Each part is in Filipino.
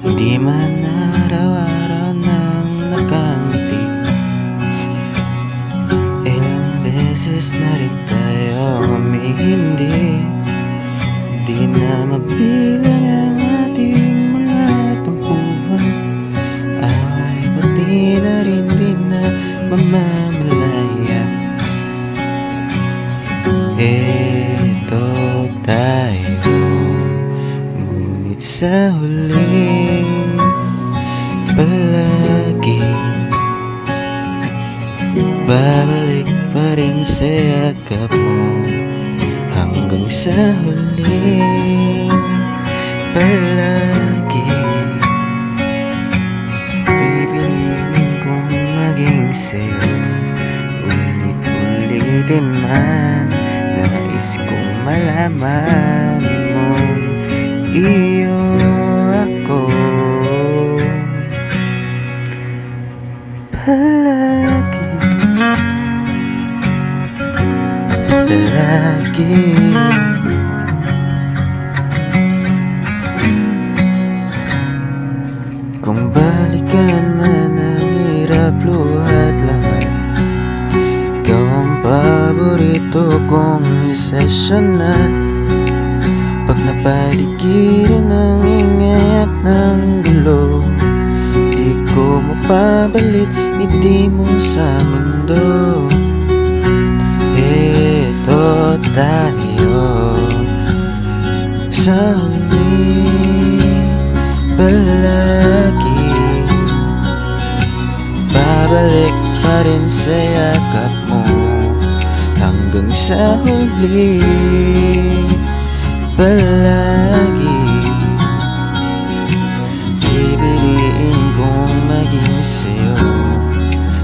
Hindi man araw-araw nang nakangiti. Ilang beses na rin tayo humihindi. Di na mabilang ang ating mga tampuhan. Away pati na rin di na mamamalaya. Eto tayo, ngunit sa huli palagi babalik pa rin sa yakap mo. Hanggang sa huli palagi pipiliin kong maging sa'yo. Ulit-ulitin man, nais kong malaman mong iyo ako palagi, palagi. Kung balikan man ang hirap, luhat lahat, ikaw ang paborito kong session na. Pag napaligiran ng ingay at ng gulo, di ko mapabalit ngiti mo sa mundo. Eto tayo sa huli palagi babalik pa rin sa yakap mo. Hanggang sa huli palagi pipiliin kong maging sa'yo.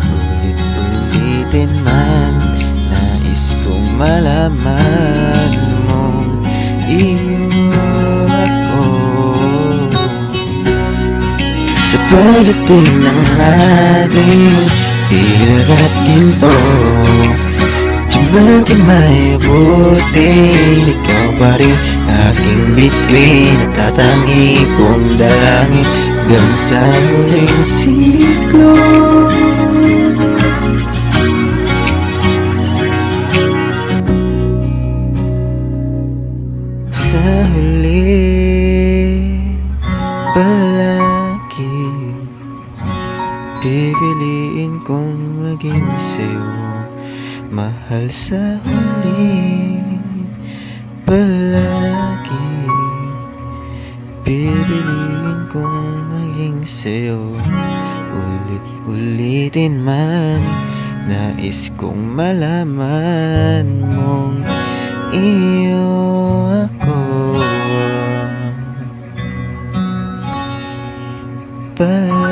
Ulit-ulitin man, nais kong malaman mong iyo ako. Sa pagdating ng ating hirap at ginto, di may abutin, ikaw pa rin aking bituin. Natatangi kong dalangin hanggang sa huling siklo. Sa huli palagi pipiliin kong maging sa'yo. Mahal sa huli palagi pipiliin kong maging sa'yo. Ulit-ulitin man, nais kong malaman mong iyo ako palagi.